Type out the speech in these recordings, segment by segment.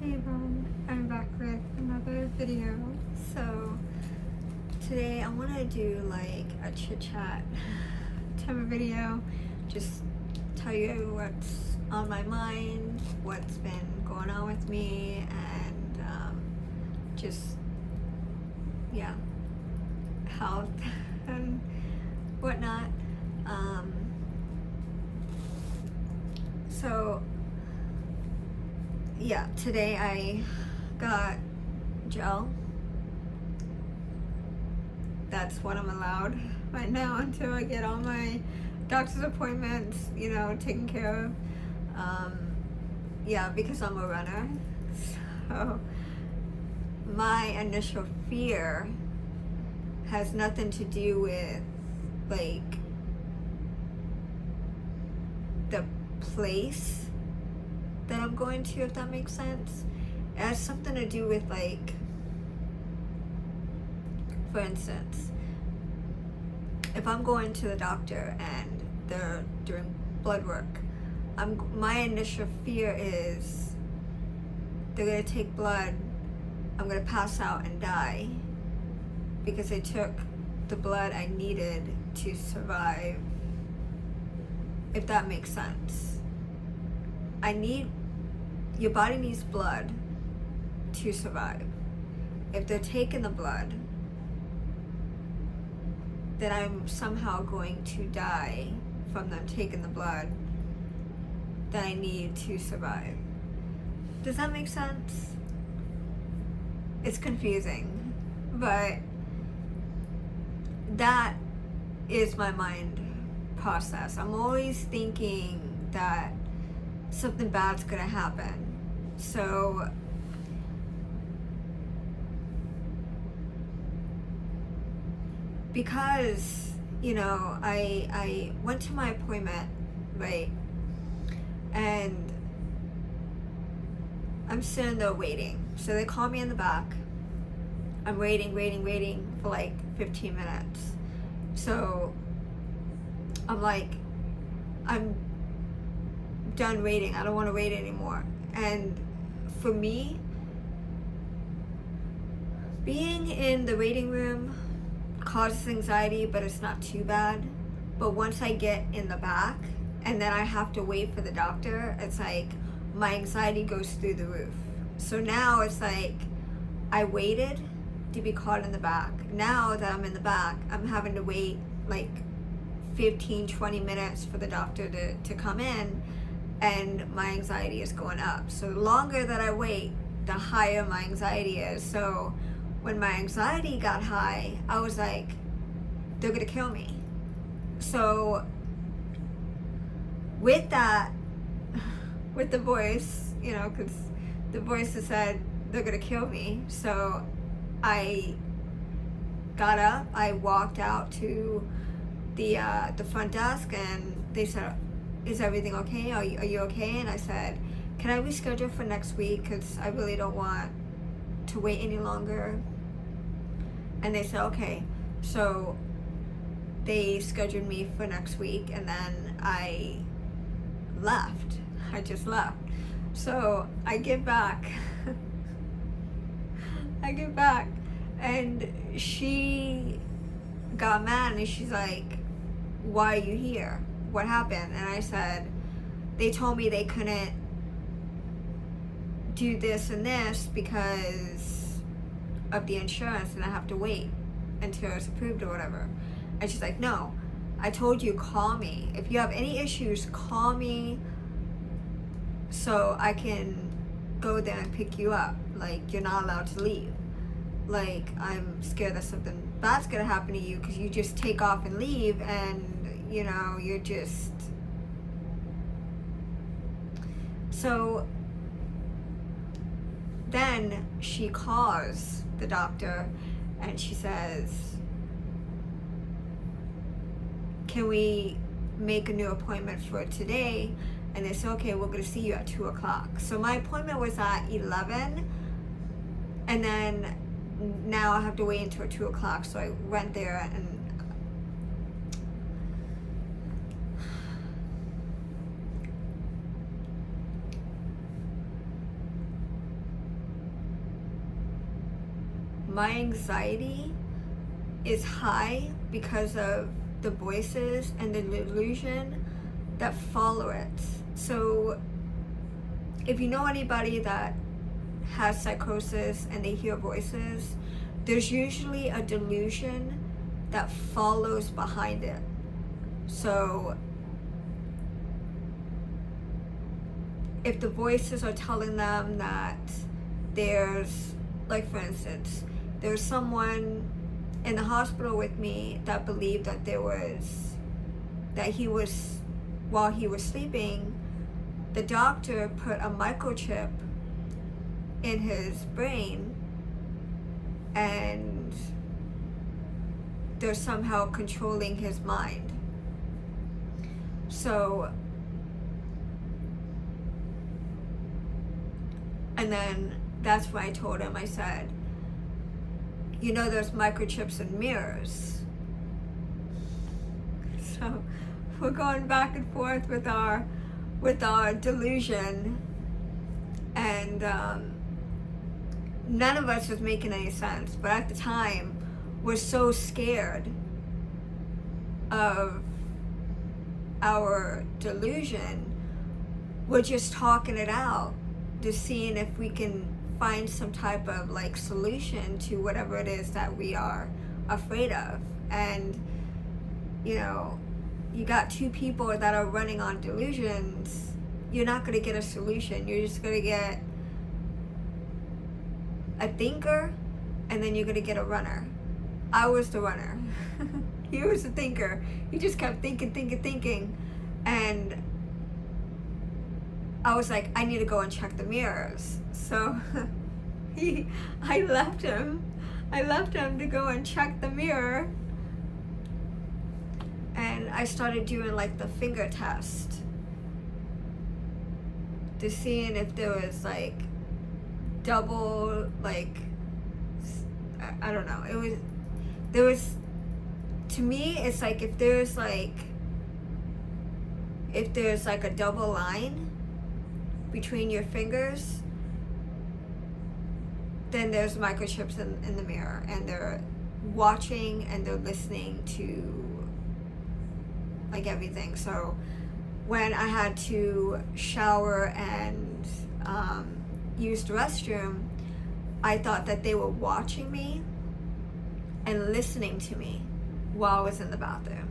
Hey everyone, I'm back with another video. So today I want to do like a chit chat type of video, just tell you what's on my mind, what's been going on with me, and just yeah, health and whatnot. So yeah, today I got gel. That's what I'm allowed right now until I get all my doctor's appointments, taken care of. Yeah, because I'm a runner. So my initial fear has nothing to do with like the place that I'm going to, if that makes sense. It has something to do with like, for instance, if I'm going to the doctor and they're doing blood work, my initial fear is they're gonna take blood, I'm gonna pass out and die because they took the blood I needed to survive, if that makes sense. Your body needs blood to survive. If they're taking the blood, then I'm somehow going to die from them taking the blood that I need to survive. Does that make sense? It's confusing, but that is my mind process. I'm always thinking that something bad's gonna happen. So because I went to my appointment, right, and I'm sitting there waiting. So they call me in the back. I'm waiting for like 15 minutes. So I'm like, I'm done waiting. I don't want to wait anymore. And for me, being in the waiting room causes anxiety, but it's not too bad. But once I get in the back and then I have to wait for the doctor, it's like my anxiety goes through the roof. So now it's like I waited to be caught in the back. Now that I'm in the back, I'm having to wait like 15-20 minutes for the doctor to come in, and my anxiety is going up. So the longer that I wait, the higher my anxiety is. So when my anxiety got high, I was like, they're gonna kill me. So with that, with the voice, because the voice has said they're gonna kill me. So I got up, I walked out to the front desk, and they said, is everything okay? Are you okay? And I said, can I reschedule for next week? Because I really don't want to wait any longer. And they said, okay. So they scheduled me for next week, and then I left. I just left. So I get back. And she got mad, and she's like, why are you here? What happened? And I said, they told me they couldn't do this and this because of the insurance, and I have to wait until it's approved or whatever. And she's like, no, I told you, call me. If you have any issues, call me so I can go there and pick you up. Like, you're not allowed to leave. Like, I'm scared that something bad's gonna happen to you because you just take off and leave, and you're just... So then she calls the doctor and she says, can we make a new appointment for today? And they said, okay, we're gonna see you at 2 o'clock. So my appointment was at 11, and then now I have to wait until 2 o'clock. So I went there, and my anxiety is high because of the voices and the delusion that follow it. So if you know anybody that has psychosis and they hear voices, there's usually a delusion that follows behind it. So if the voices are telling them that there's, like for instance, there's someone in the hospital with me that believed that while he was sleeping, the doctor put a microchip in his brain and they're somehow controlling his mind. So, and then that's when I told him, I said, you know, there's microchips in mirrors. So we're going back and forth with our delusion, and none of us was making any sense. But at the time, we're so scared of our delusion, we're just talking it out, just seeing if we can find some type of like solution to whatever it is that we are afraid of. And you know, you got two people that are running on delusions, you're not going to get a solution. You're just going to get a thinker, and then you're going to get a runner. I was the runner. He was the thinker. He just kept thinking. And I was like, I need to go and check the mirrors. So I left him to go and check the mirror. And I started doing like the finger test to seeing if there was like double, like, I don't know. To me, it's like if there's like a double line between your fingers, then there's microchips in the mirror, and they're watching and they're listening to like everything. So when I had to shower and use the restroom, I thought that they were watching me and listening to me while I was in the bathroom.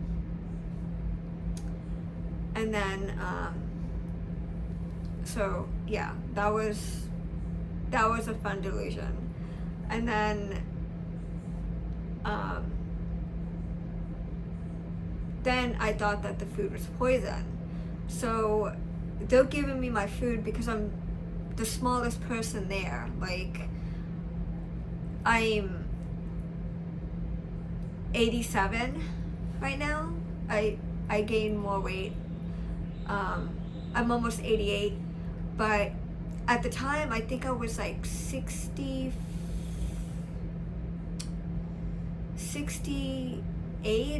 And then so yeah, that was a fun delusion. And then I thought that the food was poison. So they're giving me my food because I'm the smallest person there. Like, I'm 87 right now. I gained more weight. I'm almost 88, but at the time I think I was like 68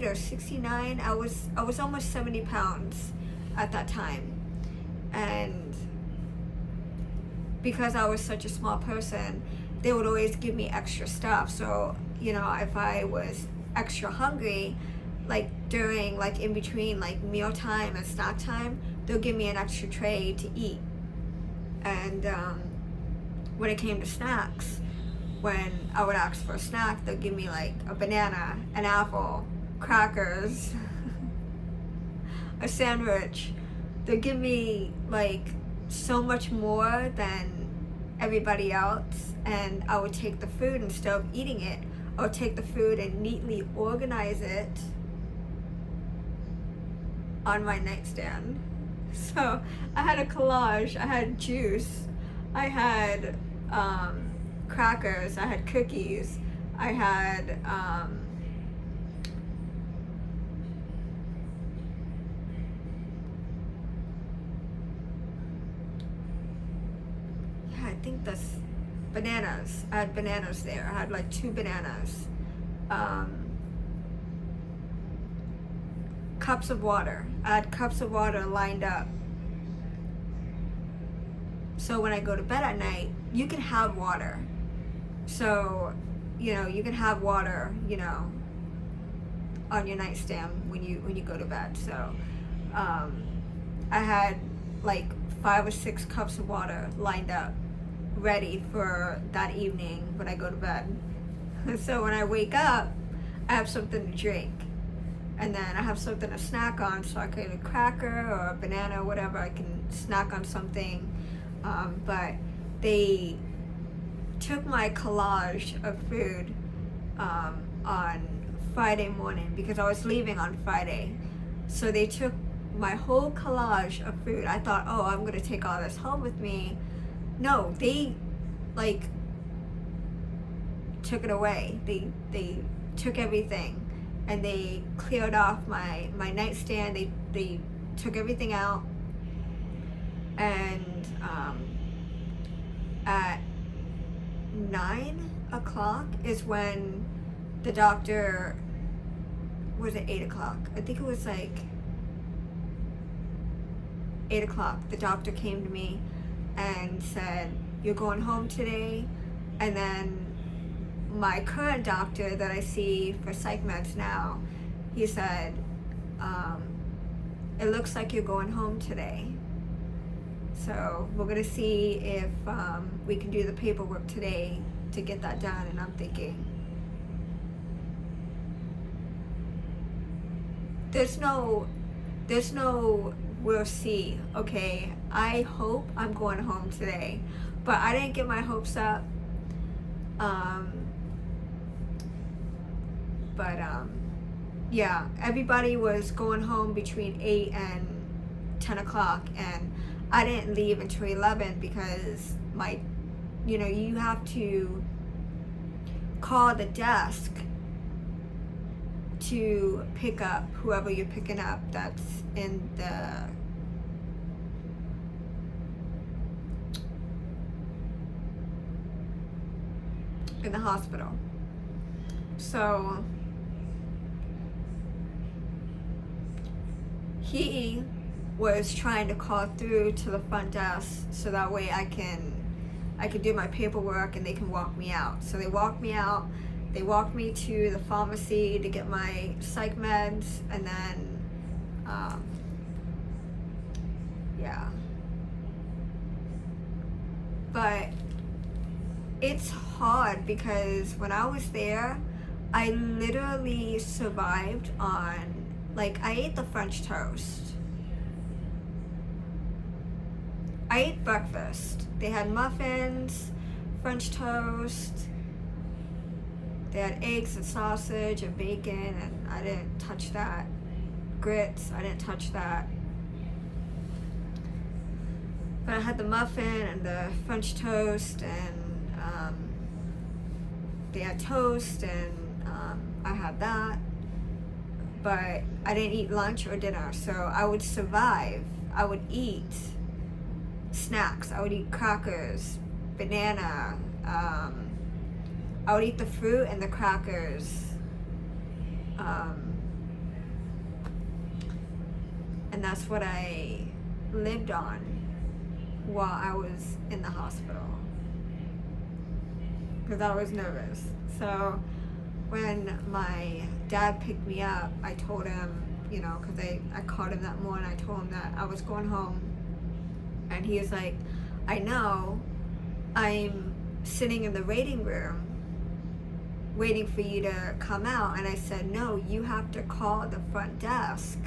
or 69. I was almost 70 pounds at that time, and because I was such a small person, they would always give me extra stuff. So, you know, if I was extra hungry, like during, like in between like meal time and snack time, they'll give me an extra tray to eat. And when it came to snacks, when I would ask for a snack, they'll give me like a banana, an apple, crackers, a sandwich. They'll give me like so much more than everybody else, and I would take the food, instead of eating it, I would take the food and neatly organize it on my nightstand. So I had a collage. I had juice, I had crackers, I had cookies, I had I think that's bananas. I had bananas there. I had like 2 bananas. Cups of water. I had cups of water lined up. So when I go to bed at night, you can have water. So, you can have water, on your nightstand when you go to bed. So I had like 5 or 6 cups of water lined up, ready for that evening when I go to bed. So when I wake up, I have something to drink. And then I have something to snack on, so I could eat a cracker or a banana or whatever. I can snack on something. But they took my collage of food on Friday morning because I was leaving on Friday. So they took my whole collage of food. I thought, oh, I'm going to take all this home with me. No, they like took it away. They took everything. And they cleared off my nightstand. They took everything out. And at 9 o'clock is when the doctor, was it 8 o'clock? I think it was like 8 o'clock. The doctor came to me and said, you're going home today. And then my current doctor that I see for psych meds now, he said, it looks like you're going home today. So we're gonna see if we can do the paperwork today to get that done. And I'm thinking, there's no we'll see, okay? I hope I'm going home today, but I didn't get my hopes up. Yeah, everybody was going home between 8 and 10 o'clock, and I didn't leave until 11 because you have to call the desk to pick up whoever you're picking up that's in the hospital. So he was trying to call through to the front desk so that way I could do my paperwork and they can walk me out. So they walked me out. They walked me to the pharmacy to get my psych meds, and then yeah. But it's hard because when I was there, I literally survived on, I ate the French toast. I ate breakfast. They had muffins, French toast. They had eggs and sausage and bacon, and I didn't touch that. Grits, I didn't touch that. But I had the muffin and the French toast, and they had toast, and I had that. But I didn't eat lunch or dinner, so I would survive. I would eat snacks. I would eat crackers, banana. I would eat the fruit and the crackers. And that's what I lived on while I was in the hospital, because I was nervous. So when my dad picked me up, I told him, because I called him that morning, I told him that I was going home. And he was like, I know, I'm sitting in the waiting room waiting for you to come out. And I said, no, you have to call the front desk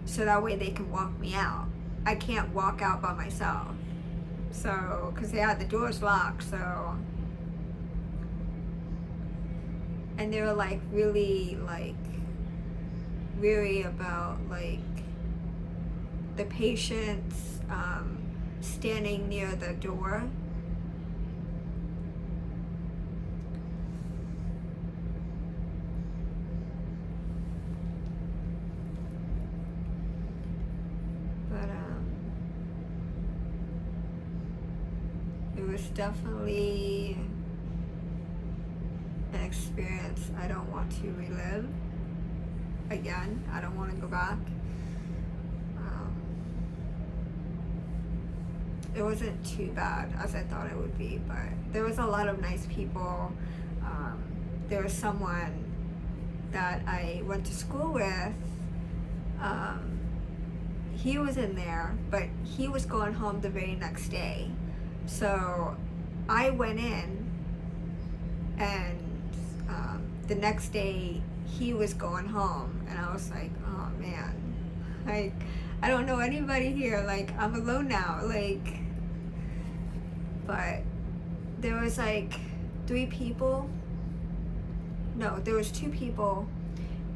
so that way they can walk me out. I can't walk out by myself. So, because they had the doors locked, so. And they were really about the patients standing near the door. But it was definitely an experience I don't want to relive again. I don't want to go back. It wasn't too bad as I thought it would be, but there was a lot of nice people. there was someone that I went to school with. He was in there, but he was going home the very next day. So I went in, and the next day he was going home, and I was like, oh man, like, I don't know anybody here, like, I'm alone now, like. But there was like 3 people, no, there was 2 people.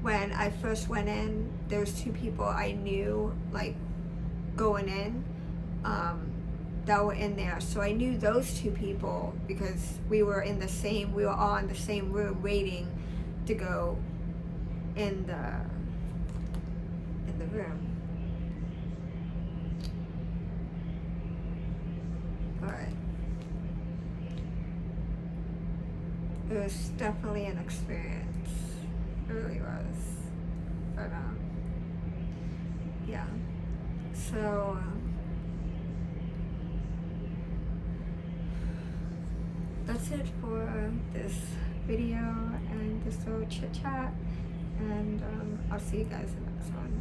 When I first went in, there was 2 people I knew, like, going in, that were in there. So I knew those 2 people because we were all in the same room waiting to go in the room. But it was definitely an experience. It really was. But yeah. So that's it for this video and this little chit chat, and I'll see you guys in the next one.